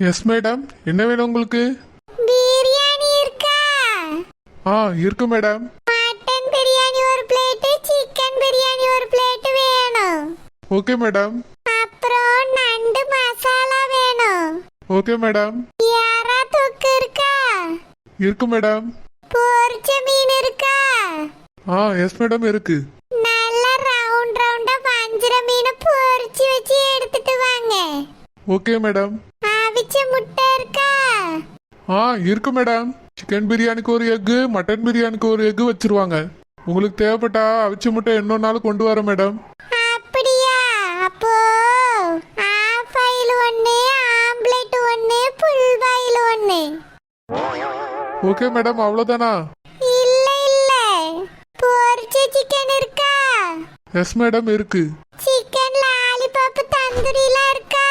Yes madam, என்ன வேணும் உங்களுக்கு? பிரியாணி இருக்கா? இருக்கு மேடம். மட்டன் பிரியாணி ஒரு பிளேட், சிக்கன் பிரியாணி ஒரு பிளேட் வேணும். Okay madam. அப்புறம் நண்டு மசாலா வேணும். Okay madam. யாரா தொக்கு இருக்கா? இருக்கு மேடம். பொரிச்ச மீன் இருக்கா? எஸ் மேடம் இருக்கு. நல்ல ரவுண்ட் ரவுண்டா வஞ்சர மீன் பொரிச்சு வச்சு எடுத்துட்டு வாங்க. Okay madam. அவிச்ச முட்டை இருக்கா? இருக்கு மேடம். சிக்கன் பிரியாணிக்கு ஒரு எக்கு, மட்டன் பிரியாணிக்கு ஒரு எக்கு வச்சிருவாங்க. உங்களுக்கு தேவைப்பட்டா அவிச்ச முட்டை இன்னொன்னாலும் கொண்டு வர மேடம். அப்படியா? அப்போ ஆஃப் ஆயில் ஒன்று, ஆம்லெட் ஒன்று, ஃபுல் பாயில் ஒன்று. ஓகே மேடம், அவ்வளோதானா? இல்ல இல்ல, பொரிச்ச சிக்கன் இருக்கா? எஸ் மேடம் இருக்கு. சிக்கன் லாலிபாப் தந்தூரிலாம் இருக்கா?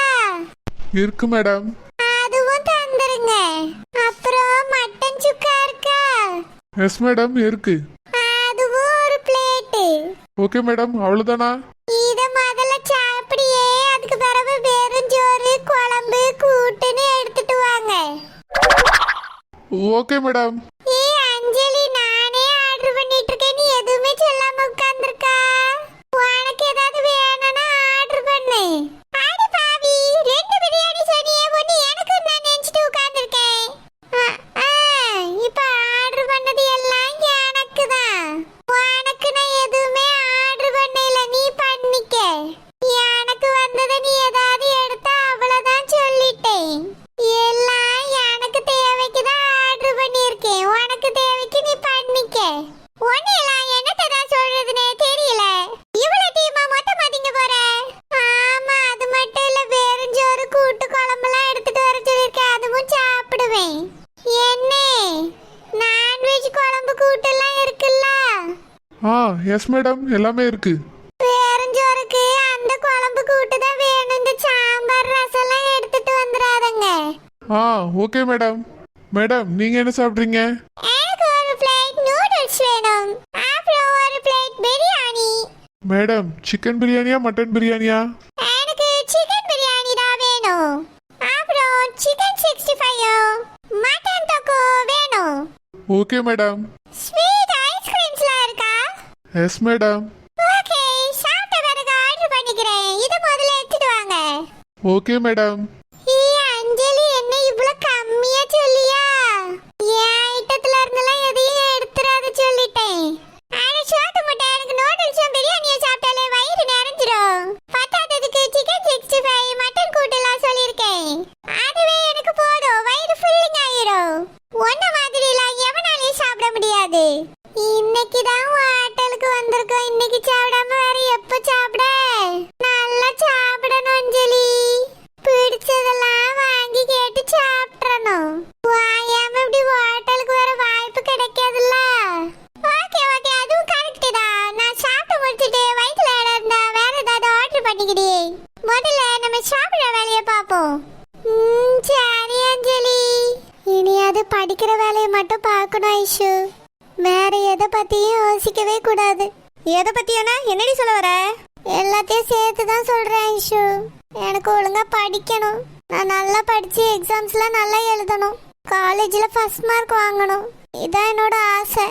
இருக்கு மேடம். அதுவும் தந்துருங்க. அப்புறம் மட்டன் சுக்கா இருக்கா? எஸ் மேடம் இருக்கு. அதுவும் ஒரு பிளேட். ஓகே மேடம், அவ்வளோதானா? இத முதல்ல சாப்பிடியே, அதுக்கு பிறகு வெறும் சோறு குழம்பு கூட்டுன்னு எடுத்துட்டு வாங்க. Okay madam. அஞ்சலி, நானே ஆர்டர் பண்ணிட்டு இருக்கேன், நீ எதுவுமே சொல்லாம உட்கார்ந்திருக்கா. உனக்கு ஏதாவது வேணும்னா ஆர்டர் பண்ணு. அடி பாவி, 2 பிரியாணி சொன்னியே, ஒண்ணு எனக்கு நான் நினைச்சிட்டு உட்கார்ந்திருக்கேன். இப்ப ஆர்டர் பண்ணது எல்லாம் எனக்கு தான். உனக்கு நான் எதுவுமே ஆர்டர் பண்ணல, நீ பண்ணிக்க. எனக்கு வந்ததை நீ ஏதாவது எடுத்தா அவ்வளவுதான் சொல்லிட்டேன். எல்லாம் எனக்கு தேவைக்கு தான் ஆர்டர் பண்ணியிருக்கேன். உனக்கு தேவைக்கு நீ பண்ணிக்க. ஒன்னுலாம் என்னத்தை தான் சொல்றதுனே தெரியல. இவ்வளவு டீமா மொத்தமா திங்க போற? ஆமா, அது மட்டும் இல்ல, வெறுஞ்சோறு கூட்டு குழம்புலாம் எடுத்துட்டு வர சொல்லியிருக்கேன், அதுவும் சாப்பிடுவேன். என்ன நான்வெஜ் குழம்பு கூட்டெல்லாம் இருக்குல்ல? எஸ் மேடம், எல்லாமே இருக்கு. வெறுஞ்சோறுக்கு அந்த குழம்பு கூட்டு தான் வேணும். இந்த சாம்பார் ரசம்லாம் எடுத்துட்டு வந்துடாதங்க. Okay madam. மேடம், நீங்க என்ன சாப்பிட்றீங்க? எனக்கு ஒரு பிளேட் நூடுல்ஸ் வேணும். அப்புறம் ஒரு பிளேட் பிரியாணி. மேடம், சிக்கன் பிரியாணியா மட்டன் பிரியாணியா? எனக்கு சிக்கன் பிரியாணி தான் வேணும். அப்புறம் சிக்கன் 65 மட்டன் தொக்கு வேணும். Okay madam. ஸ்வீட் ஐஸ்கிரீம்ஸ்லாம் இருக்கா? Yes madam. ஓகே, சாப்பிட்ட பிறகு ஆர்டர் பண்ணிக்கிறேன். இது முதல்ல எடுத்துட்டு வாங்க. Okay madam. அஞ்சலி, என்ன இவ்வளவு கம்மியா சொல்லியா? என் ஐட்டத்துல இருந்தெல்லாம் எதையும் எடுத்துறாத சொல்லிட்டேன். ஆனா சோத்து முட்டை, எனக்கு நூடுல்ஸும் பிரியாணியும் சாப்பிட்டாலே வயிறு நிறைஞ்சிரும். பத்தாததுக்கு சிக்கன் 65 மட்டன் கூட்டெல்லாம் சொல்லியிருக்கேன். அதுவே எனக்கு போதும், வயிறு ஃபுல்லிங் ஆயிரும். ஒன்ன மாதிரிலாம் எவனாலையும் சாப்பிட முடியாது. இன்னைக்கு தான் ஹோட்டலுக்கு வந்திருக்கோம், இன்னைக்கு சாப்பிடாம வேற எப்ப சாப்பிட? நல்லா சாப்பிடணும் அஞ்சலி. பிடிச்சதெல்லாம் வாங்கி கேட்டு சாப்பிடணும். வாயாம இப்படி ஹோட்டலுக்கு வர வாய்ப்பு கிடைக்காதுல்ல. ஓகே ஓகே, அதுவும் கரெக்ட் தான். நான் சாப்பிட்டு முடிச்சிட்டு வயிற்றுல இடம் இருந்தா வேற ஏதாவது ஆர்டர் பண்ணிக்கிடி. முதல்ல நம்ம சாப்பிடுற வேலையை பார்ப்போம். சரி அஞ்சலி, இனியாவது படிக்கிற வேலையை மட்டும் பார்க்கணும் ஐஷு. வேற எதை பத்தியும் யோசிக்கவே கூடாது. எதை பத்தியானா என்னடி சொல்ல வர? எல்லாத்தையும் சேர்த்து தான் சொல்றேன் ஐஷு. எனக்கு ஒழுங்கா படிக்கணும். நான் நல்லா படிச்சு எக்ஸாம்ஸ்லாம் நல்லா எழுதணும். காலேஜ்ல ஃபர்ஸ்ட் மார்க் வாங்கணும். இதான் என்னோட ஆசை.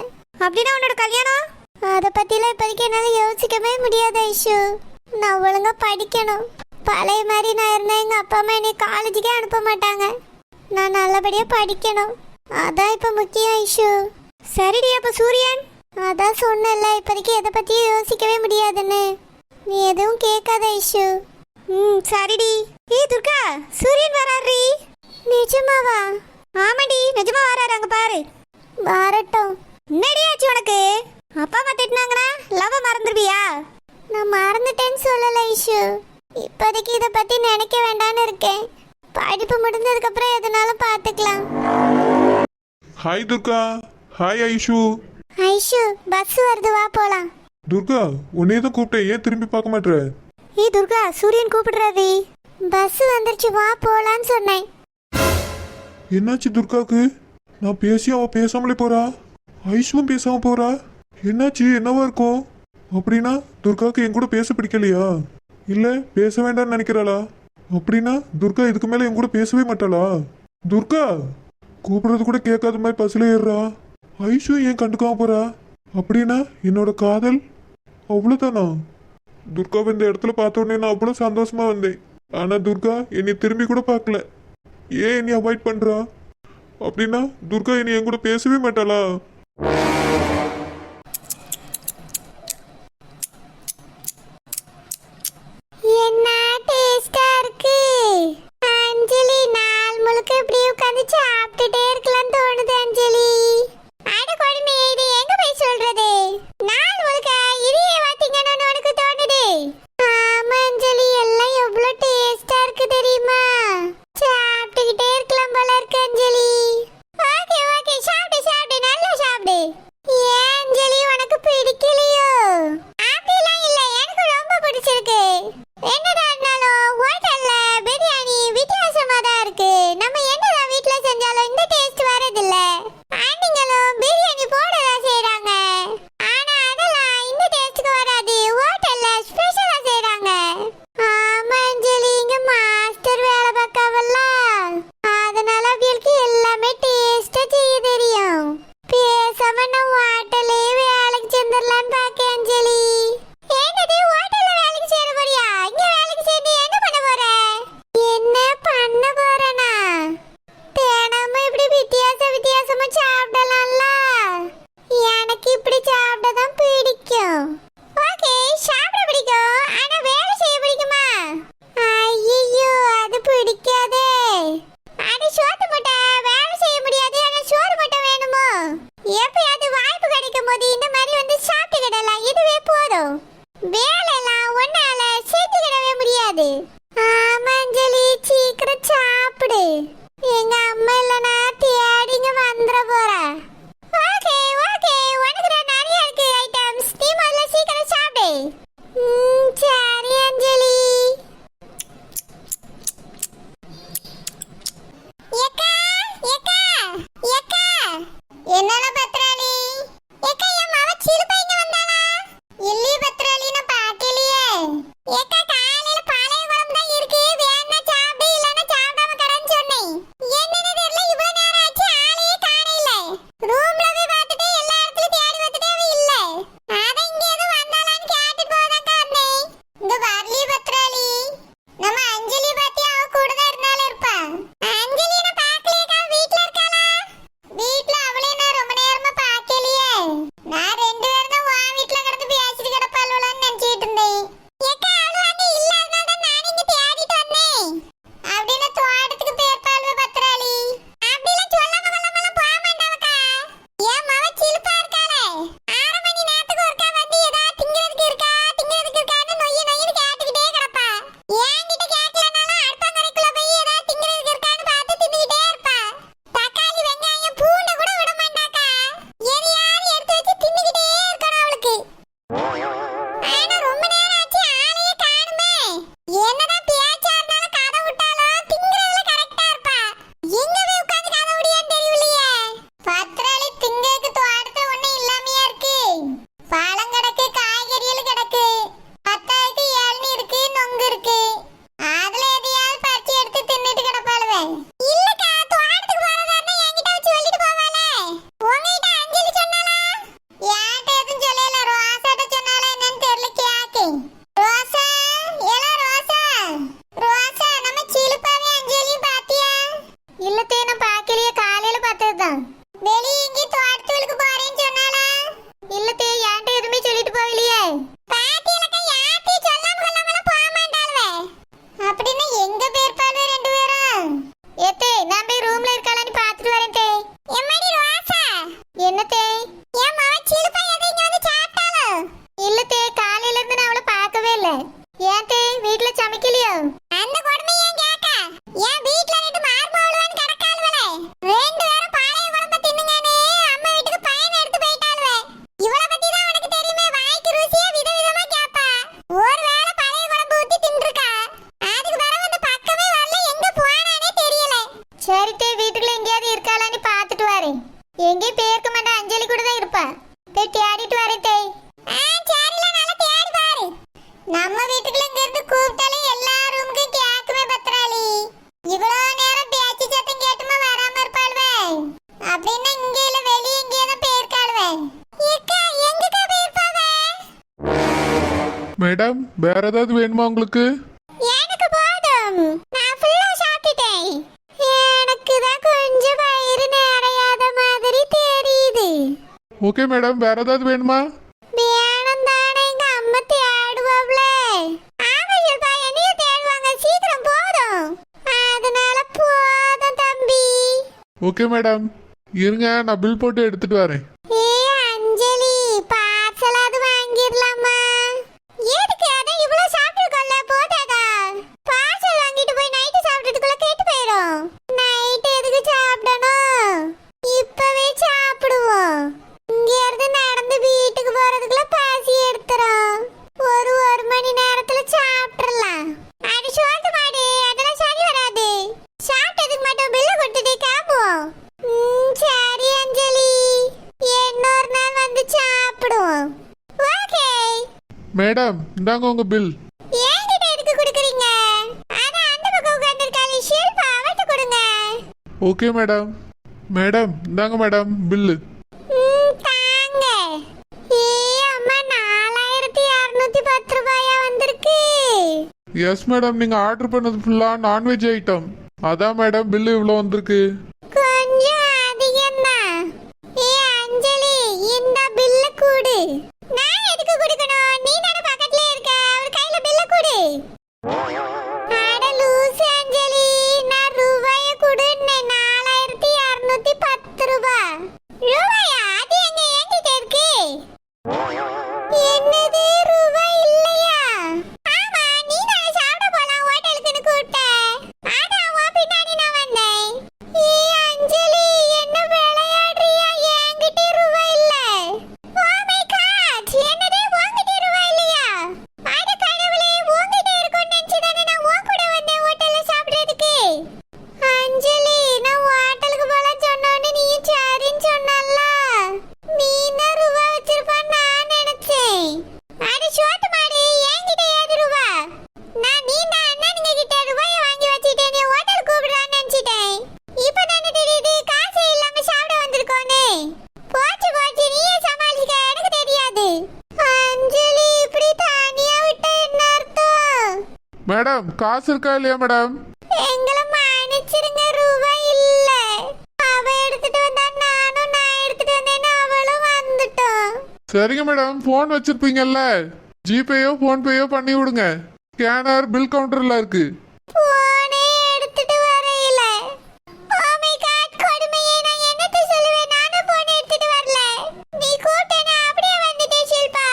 அப்படின்னா உன்னோட கல்யாணம்? அதை பத்திலாம் இப்போதைக்கு என்னால யோசிக்கவே முடியாது ஐஷு. நான் ஒழுங்கா படிக்கணும். பழைய மாதிரி நான் இருந்தேன், எங்க அப்பா அம்மா என்னை காலேஜுக்கே அனுப்ப மாட்டாங்க. நான் நல்லபடியா படிக்கணும், அதான் இப்ப முக்கியம் ஐஷு. சரிடி, அப்ப சூரியன்? அதான் சொன்னல, இப்போதைக்கு எதை பத்தியும் யோசிக்கவே முடியாதுன்னு. நீ எதுவும் கேட்காத ஐஷு. சரிடி. துர்கா, சூரியன் வராரு. நிஜமாவா? ஆமாடி, நிஜமா வராரு. அங்க பாரு. வரட்டும். என்னடி ஆச்சு உனக்கு? அப்பா அம்மா திட்டினாங்கன்னா லவ் மறந்துடுவியா? நான் மறந்துட்டேன்னு சொல்லல ஐஷு. இப்போதைக்கு இதை பத்தி நினைக்க வேண்டாம்னு இருக்கேன். படிப்பு முடிஞ்சதுக்கு அப்புறம் எதுனாலும் பார்த்துக்கலாம். Hi Durga. Hi Aishu. Aishu, bus வருது, வா போலாம். துர்கா, உன்னையே தான் கூப்பிட்டேன், ஏன் திரும்பி பார்க்க மாட்டேற? துர்கா, சூரியன் கூப்பிடுறாரு. பஸ் வந்துருச்சு, வா போலான்னு சொன்னேன். என்னாச்சு துர்காக்கு? நான் பேசி அவ பேசாமலே போறா, ஐஷுவும் பேசாம போறா. என்னாச்சு? என்னவா இருக்கும்? அப்படின்னா துர்காக்கு என் கூட பேச பிடிக்கலையா? இல்ல பேச வேண்டாம்னு நினைக்கிறாளா? அப்படின்னா துர்கா இதுக்கு மேல என் கூட பேசவே மாட்டாளா? துர்கா கூப்பிடுறது கூட கேட்காத மாதிரி பஸ்ல ஏறுறா. ஐஷு ஏன் கண்டுக்காம போறா? அப்படின்னா என்னோட காதல் அவ்வளவுதானா? துர்காவை இந்த இடத்துல பார்த்த உடனே நான் அவ்வளவு சந்தோஷமா வந்தேன். ஆனா துர்கா என்னை திரும்பி கூட பார்க்கல. ஏன் என்னை அவாய்ட் பண்றா? அப்படின்னா துர்கா என்னை என் கூட பேசவே மாட்டாளா? என்ன டேஸ்டா இருக்கு. அஞ்சலி நாள் முழுக்க இப்படியே உட்காந்து சாப்பிட்டுட்டே இருக்கலாம் தோணுது அஞ்சலி. அட கொடுமை, இது எங்க போய் சொல்றது? நாள் முழுக்க இதையே வாத்திங்கன்னு உனக்கு தோணுது. ஆமா அஞ்சலி, எல்லாம் எவ்வளவு டேஸ்டா இருக்கு தெரியுமா? சாப்பிட்டுக்கிட்டே இருக்கலாம் போல இருக்கு அஞ்சலி. ஓகே ஓகே, சாப்பிடு சாப்பிடு, நல்லா சாப்பிடு. ஏன் அஞ்சலி உனக்கு பிடிக்கலையோ? அப்படிலாம் இல்ல, எனக்கு ரொம்ப பிடிச்சிருக்கு. என்னடா இருந்தாலும் ஹோட்டல்ல பிரியாணி வித்தியாசமா தான் இருக்கு. நம்ம என்னதான் வீட்ல செஞ்சாலும் இந்த டேஸ்ட் வரதில்ல. அண்ணிங்களும் பிரியாணி போடதான் செய்றாங்க. ஆனா அதெல்லாம் இந்த டேஸ்ட்க்கு வராது. ஹோட்டல்ல ஸ்பெஷலா செய்றாங்க. ஆமா அஞ்சலி, இங்க மாஸ்டர் வேலை பார்க்கவல்ல, அதனால அவங்களுக்கு எல்லாமே டேஸ்டா செய்ய தெரியும். பேசாம நான் ஹோட்டலே வேலைக்கு சேர்ந்துடலான்னு பாக்கேன் அஞ்சலி. என்னது ஹோட்டல்ல வேலைக்கு சேர போறியா? இங்க வேலைக்கு சேர்ந்து என்ன பண்ண போற? என்ன பண்ண போறேனா? தினமும் இப்படி வித்தியாசமா சாப்பிடலாம்ல. எனக்கு இப்படி சாப்பிடதான் பிடிக்கும். ஓகே, சாப்பிட பிடிக்கும், ஆனா வேலை செய்ய பிடிக்குமா? ஐயோ, அது பிடிக்காதே. அட சோத்து முட்டை, வேலை செய்ய முடியாது, ஆனா சோறு மட்டும் வேணுமோ? எப்பயாவது வாய்ப்பு கிடைக்கும் போது இந்த மாதிரி வந்து சாப்பிட்டுக்கிடலாம், இதுவே போதும். வேலைலாம் ஒன்னால சேர்த்துக்கிடவே முடியாது. ஆமா அஞ்சலி, சீக்கிரம் சாப்பிடு. எங்க அம்மா இல்லனா தேடிங்க வந்துட போறா. ஓகே ஓகே, உனக்கு நிறைய இருக்கு ஐட்டம்ஸ், நீ முதல்ல சீக்கிரம் சாப்பிடு. சரி அஞ்சலி. ஏக்கா ஏக்கா ஏக்கா, என்னல பத்ராளி? ஏக்கா, என் மாவ சிலுப்பை இங்க வந்தாளா? இல்லையே பத்ராளி, நான் பார்க்கலையே. ஏக்கா, காலையில பாளைய குழம்பு தான் இருக்கு, வேணா சாப்பிடு, இல்லைன்னா சாப்பிடாம கடன்னு சொன்னேன். என்னன்னு தெரியல, இவ்வளவு நேரம் ஆச்சு, ஆளையே காணையில. ரூம்ல போய் பார்த்துட்டு எல்லா இடத்துலயும் தேடி பார்த்துட்டே அவ இல்ல. அதான் இங்க எதுவும் வந்தாளான்னு கேட்டுட்டு போதாக்கா வந்தேன். இங்க வரலையே பத்ராளி. நம்ம அஞ்சலி பத்தி அவ கூட தான் இருந்தாலும் இருப்பா. அஞ்சலி நான் பார்க்கலையேக்கா, வீட்ல இருக்காளா? வீட்ல அவளே நான் ரொம்ப நேரமா பார்க்கலையே. நான் ரெண்டு பேரும் தான் உன் வீட்ல கிடந்து பேசிட்டு கிடப்பாள்வளான்னு நினைச்சிட்டு இருந்தேன். ஏக்கா, அவளு அங்க இல்லாதனால தான் நான் இங்க தேடிட்டு வந்தேன். அப்படின்னு தோட்டத்துக்கு போயிருப்பாள்வ பத்ராளி. அப்படிலாம் சொல்லாம கொள்ளாமலாம் போக மாட்டாவக்கா. என் மவ சிலுப்பா இருக்காளே, 6 மணி நேரத்துக்கு ஒருக்கா வந்து ஏதாவது திங்கிறதுக்கு இருக்கான்னு நொய்யின்னு கேட்டுக்கிட்டே கிடப்பா. என்கிட்ட கேட்கலனாலும் அடுப்பங்கரைக்குள்ள போய் ஏதாவது திங்கிறதுக்கு இருக்கான்னு பார்த்து தின்னுக்கிட்டே இருப்பா. தக்காளி வெங்காயம் பூண்டை கூட விட மாட்டாக்கா. எதையாவது எடுத்து வச்சு தின்னுக்கிட்டே இருக்கணும் அவளுக்கு. ஆனா ரொம்ப நேரம் ஆச்சு, ஆளையே காணுமே. என்னதான் பேச்சா இருந்தாலும் கதை விட்டாலும் திங்கிறதுல கரெக்டா இருப்பா. எங்க போய் உட்கார்ந்து கதை விடியான்னு தெரியலையே. பத்ராளி திங்கிறதுக்கு தோட்டத்துல ஒண்ணும் இல்லாமையா இருக்கு. பழம் கிடக்கு, காய்கறிகள் கிடக்கு, பத்தாயிரத்து இளநீ இருக்கு, நொங்கு இருக்கு. அதுல எதையாவது பறிச்சு எடுத்து தின்னுட்டு கிடப்பாளுவே. இல்லக்கா, தோட்டத்துக்கு போறதா இருந்தா என்கிட்ட வச்சு சொல்லிட்டு போவாளே. உங்ககிட்ட அஞ்சலி சொன்னாளா? யார்கிட்ட எதுவும் சொல்லல, ரோசாட்ட சொன்னாலா என்னன்னு தெரியல, கேக்கேன். ரோசா, ஏல ரோசா, ரோசா, நம்ம சிலுப்பாவே அஞ்சலியும் பாத்தியா? இல்லத்தே, நான் பார்க்கலையே, காலையில பார்த்ததுதான். வெளியே எங்கேயும் தோட்டத்துக்கு போறேன்னு சொன்னாளா? இல்லத்தே, என்கிட்ட எதுவுமே சொல்லிட்டு போகலையே. பாத்தியலக்கா, யார்கிட்டயும் சொல்லாம கொள்ளாமலாம் போக மாட்டாளுவே. அப்படின்னா எங்க போயிருப்பாளுவே ரெண்டு பேரும்? ஏத்தே, நான் போய் ரூம்ல இருக்காளான்னு பார்த்துட்டு வரேன் தே. எம்மாடி ரோசா. என்னத்தே? என் மவ சிலுப்பா எதை இங்க வந்து சாப்பிட்டாளோ? இல்லத்தே, காலையில இருந்து நான் அவளை பார்க்கவே இல்ல. ஏன் தே, வீட்ல சமைக்கலையோ? அந்த கொடுமை ஏன் கேக்க? என் வீட்ல ரெண்டு மார்மோளுவான்னு கிடக்காளுவலே. ரெண்டு பேரும் பாளைய குழம்பு தின்னுங்கன்னு அம்மா வீட்டுக்கு பயன் எடுத்து போயிட்டாளுவே. இவளை பத்தி தான் உனக்கு தெரியுமே, வாய்க்கு ருசியா விதவிதமா கேப்பா. ஒருவேளை பழைய குழம்பு ஊத்தி தின்றுக்கா. அதுக்கு பிறகு அந்த பக்கமே வரல, எங்க போனானே தெரியல. சரி தே, வீட்டுக்குள்ள எங்கேயாவது இருக்காளான்னு பார்த்துட்டு வரேன். எங்கேயும் போயிருக்க மாட்டா, அஞ்சலி கூட தான் இருப்பா. போய் தேடிட்டு வரேன் தே. சரில, நல்லா தேடி பாரு. நம்ம வீட்டுக்குள்ள இங்க இருந்து கூப்பிட்டாலே எல்லா ரூமுக்கும் கேக்குமே பத்ரா. மேடம் வேற ஏதாவது வேணுமா உங்களுக்கு? எனக்கு போதும், நான் ஃபுல்லா சாப்பிட்டுட்டேன். எனக்கு தான் கொஞ்சம் வயிறு நிறையாத மாதிரி தெரியுது. ஓகே மேடம் வேற ஏதாவது வேணுமா? வேணும் தானே, எங்க அம்மா தேடுவாங்களே. ஆமா ஷில்பா, என்னையும் தேடுவாங்க. சீக்கிரம் போதும், அதனால போதும் தம்பி. ஓகே மேடம் இருங்க, நான் பில் போட்டு எடுத்துட்டு வரேன். அஞ்சலி, பார்சல் அது வாங்கிடலாமா? எதுக்கு அதான் இவ்வளவு சாப்பிட்டுருக்கோம்ல, போதாதா? பார்சல் வாங்கிட்டு போய் நைட்டு சாப்பிட்றதுக்குள்ள கேட்டு போயிடும். நைட்டு எதுக்கு சாப்பிடணும், இப்பவே சாப்பிடுவோம். இங்க இருந்து நடந்து வீட்டுக்கு போறதுக்குள்ள பசி எடுத்துரும். ஒரு மணி நேரத்துல சாப்பிடலாம். அது சோத்து மாடு, அதெல்லாம் சரி வராது. சாப்பிட்டதுக்கு மட்டும் பில்லு கொடுத்துட்டு கிளம்புவோம். சரி அஞ்சலி, இன்னொரு நாள் வந்து சாப்பிடுவோம். ஓகே மேடம் இந்தாங்க உங்க பில். என்கிட்ட எதுக்கு கொடுக்குறீங்க? அதான் அந்த பக்கம் உட்கார்ந்திருக்காளே ஷில்பா, அவட்ட கொடுங்க. Okay madam. மேடம் இந்தாங்க மேடம் பில்லு. தாங்க. அம்மா, 4210 ரூபாயா வந்திருக்கு. எஸ் மேடம், நீங்க ஆர்டர் பண்ணது ஃபுல்லா நான்வெஜ் ஐட்டம், அதான் மேடம் பில்லு இவ்வளோ வந்திருக்கு. கொஞ்சம் அதிகம்தான். அஞ்சலி, இந்த பில்ல கொடு. நான் எதுக்கு கொடுக்கணும்? நீ தானே பக்கத்துல இருக்க, அவர் கையில பில்ல கொடு. அட லூசு அஞ்சலி, நான் ரூபாய கொடுன்னேன். 4210 ரூபாய். ரூபாயா? அது எங்க என்கிட்ட இருக்கு. என்னது, ரூபாய் இல்லையா? ஆமா, நீ தானே சாப்பிட போலாம் ஹோட்டலுக்குன்னு கூப்பிட்ட. அதான் உன் பின்னாடி நான் வந்தேன். அஞ்சலி, என்ன விளையாடுறியா? என்கிட்ட ரூபாய் இல்ல. Oh my God, என்னது உன்கிட்ட ரூபாய் இல்லையா? அட கடவுளே, உன்கிட்ட இருக்கும்னு நினைச்சுதானே நான் உன் கூட வந்தேன் ஹோட்டல்ல சாப்பிடுறதுக்கு. அஞ்சலி, நான் ஹோட்டலுக்கு போலாம் சொன்னோன்னு நீ சரின்னு சொன்னல்ல. நீ தான் ரூபாய் வச்சிருப்பான்னு நான் நினைச்சேன். அட சோத்து மாடு, என்கிட்ட ஏது ரூபா? நான் நீண்ட அண்ணனுங்க கிட்ட ரூபாயை வாங்கி வச்சுட்டேன். நீ ஹோட்டல் கூப்பிடுறான்னு நினைச்சிட்டேன். இப்ப தானே தெரியுது காசு இல்லாம சாப்பிட வந்திருக்கோன்னு. போச்சு போச்சு, நீயே சமாளிக்க, எனக்கு தெரியாது. அஞ்சலி, இப்படி தனியா விட்ட என்ன அர்த்தம்? மேடம் காசு இருக்கா இல்லையா மேடம்? எங்களை மன்னிச்சிருங்க, ரூபாய் இல்ல. அவ எடுத்துட்டு வந்தா நானும், நான் எடுத்துட்டு வந்தேன்னு அவளும் வந்துட்டோம். சரிங்க மேடம், ஃபோன் வச்சிருப்பீங்கல்ல, ஜிபேயோ ஃபோன்பேயோ பண்ணி விடுங்க. ஸ்கேனர் பில் கவுண்டர்ல இருக்கு. போனே எடுத்துட்டு வரையில. Oh my God, கொடுமையே, நான் என்னத்த சொல்லுவேன்? நானும் போன் எடுத்துட்டு வரல. நீ கூப்பிட்டேனா அப்படியே வந்துட்டேன் ஷில்பா.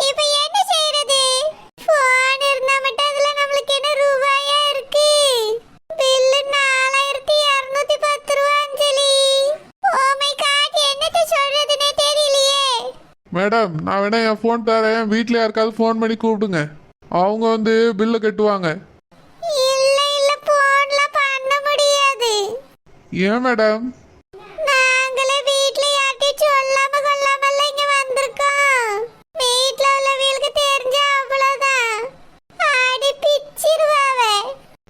இப்ப என்ன செய்யறது? போன் இருந்தா மட்டும் அதுல நம்மளுக்கு என்ன ரூபாயா இருக்கு? பில்லு 4210 ரூபாய் அஞ்சலி. Oh my God, என்னத்த சொல்றதுன்னே தெரியலையே. மேடம் நான் வேணா என் ஃபோன் தரேன், வீட்டில் யாருக்காவது ஃபோன் பண்ணி கூப்பிடுங்க, அவங்க வந்து பில்லை கட்டுவாங்க. இல்ல இல்ல, போன்ல பண்ண முடியாது. ஏன் மேடம்? நாங்களே வீட்ல யார்கிட்டயும் சொல்லாம கொள்ளாமல இங்க வந்திருக்கோம். வீட்ல உள்ளவங்களுக்கு தெரிஞ்ச அவ்வளவுதான், ஆடி பிச்சிருவாவே.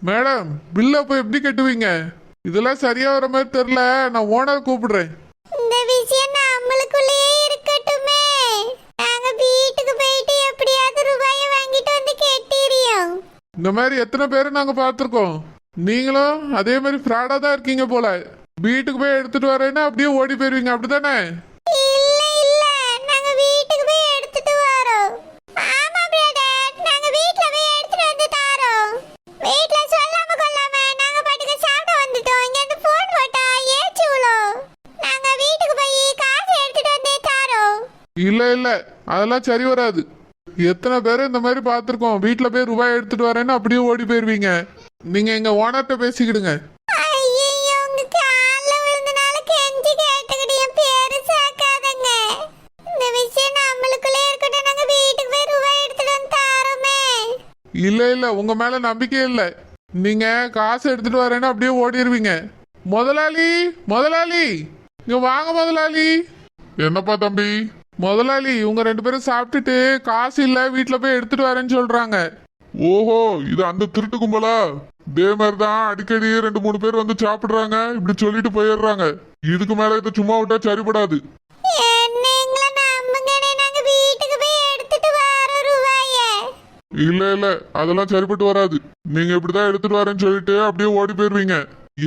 மேடம் பில்லை அப்போ எப்படி கட்டுவீங்க? இதெல்லாம் சரியா வர மாதிரி தெரியல, நான் ஓனர் கூப்பிடுறேன். இந்த விஷயம் நம்மளுக்குள்ளேயே இருக்கட்டுமே. நாங்க வீட்டுக்கு போயிட்டு எப்படியாவது ரூபாயை வாங்கிட்டு வந்து கெட்டிரியோம். இந்த மாதிரி எத்தனை பேரை நாங்கள் பார்த்துருக்கோம். நீங்களும் அதே மாதிரி ஃப்ராடாக தான் இருக்கீங்க போல. வீட்டுக்கு போய் எடுத்துட்டு வரேன்னா அப்படியே ஓடி போயிருவீங்க, அப்படிதானே? இல்ல இல்ல, நாங்க வீட்டுக்கு போய் எடுத்துட்டு வரோம். ஆமா பிரதர், நாங்க வீட்ல போய் எடுத்துட்டு வந்து தாரோம். வீட்ல சொல்லாம கொள்ளாம நாங்க பாட்டுக்கு சாப்பிட வந்துட்டோம். இங்க இருந்து போன் போட்டா ஏச்சு விழும். நாங்க வீட்டுக்கு போய் காசு எடுத்துட்டு வந்தே தாரோம். இல்லை இல்லை, அதெல்லாம் சரி வராது. எத்தனை பேர் இந்த மாதிரி பார்த்துருக்கோம். வீட்டில் போய் ரூபாய் எடுத்துட்டு வரேன்னு அப்படியே ஓடி போயிருவீங்க. நீங்கள் எங்கள் ஓனர்கிட்ட பேசிக்கிடுங்க. ஐயோ, உங்க கால்ல விழுந்தனால கெஞ்சி கேட்டுக்கிட்டு என் பேரு சாக்காதங்க. இந்த விஷயம் நம்மளுக்குள்ளே இருக்கட்டும். நாங்க வீட்டுக்கு போய் ரூபாய் எடுத்துட்டு வந்து தாரோமே. இல்லை இல்லை, உங்கள் மேலே நம்பிக்கை இல்லை. நீங்கள் காசு எடுத்துட்டு வரேன்னு அப்படியே ஓடிடுவீங்க. முதலாளி முதலாளி, இங்கே வாங்க முதலாளி. என்னப்பா தம்பி? முதலாளி இவங்க 2 பேரும் சாப்பிட்டுட்டு காசு இல்லை, வீட்டில் போய் எடுத்துட்டு வரேன்னு சொல்கிறாங்க. ஓஹோ, இது அந்த திருட்டு கும்பலா? இதே மாதிரி தான் அடிக்கடி 2-3 பேர் வந்து சாப்பிடுறாங்க, இப்படி சொல்லிட்டு போயிடுறாங்க. இதுக்கு மேல இதை சும்மா விட்டா சரிபடாது. என்ன எங்களை நம்புங்கண்ணே, நாங்க வீட்டுக்கு போய் எடுத்துட்டு வரோம் ரூபாய. இல்ல இல்ல அதெல்லாம் சரிப்பட்டு வராது. நீங்க இப்படிதான் எடுத்துட்டு வரேன்னு சொல்லிட்டு அப்படியே ஓடி போயிருவீங்க.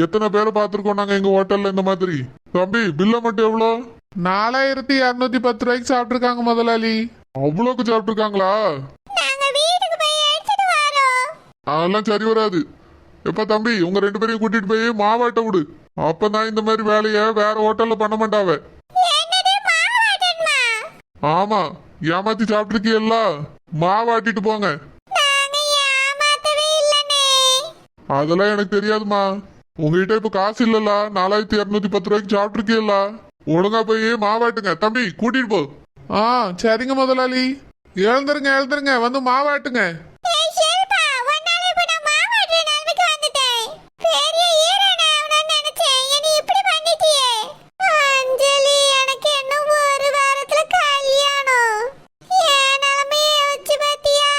எத்தனை பேரை பார்த்திருக்கோம் நாங்க எங்க ஹோட்டல்ல இந்த மாதிரி. தம்பி பில்ல மட்டும் எவ்வளோ? 4210 ரூபாய்க்கு சாப்பிட்டுருக்காங்க முதலாளி. அவ்வளோக்கு சாப்பிட்டுருக்காங்களா? நாங்க வீட்டுக்கு போய் எடுத்துட்டு வரோம். அதெல்லாம் சரி வராது. எப்ப தம்பி உங்க 2 பேரையும் கூட்டிட்டு போய் மாவாட்ட விடு. அப்பதான் இந்த மாதிரி வேலைய வேற ஹோட்டல்ல பண்ண மாட்டாவ. என்னது மாவாட்டன்மா? ஆமா ஏமாத்தி சாப்பிட்டுருக்கீல்ல, மாவாட்டிட்டு போங்க. நாங்க ஏமாத்தவே இல்லனே. அதெல்லாம் எனக்கு தெரியாதுமா. உங்ககிட்ட இப்ப காசு இல்லல்ல, 4210 ரூபாய்க்கு சாப்பிட்டுருக்கீல்ல, ஒழுங்கா போய் மாவாட்டுங்க. தம்பி கூட்டிட்டு போ. ஆ சரிங்க முதலாளி. எழுந்துருங்க வந்து மாவாட்டுங்க. ஏய் ஷெல்பா, உன்னால இப்ப நான் மாவாட்டுற நிலைமைக்கு வந்துட்டேன். பெரிய ஹீரோனா ஆகணும்னு நினைச்சேன். என்னை இப்படி பண்ணிட்டியே. அஞ்சலி, எனக்கு இன்னும் ஒரு வாரத்துல கல்யாணம். என் நிலைமையை யோசிச்சு பாத்தியா?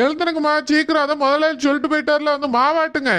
எழுந்துருங்கம்மா சீக்கிரம். அதை முதலாளி சொல்லிட்டு போயிட்டார்ல, வந்து மாவாட்டுங்க.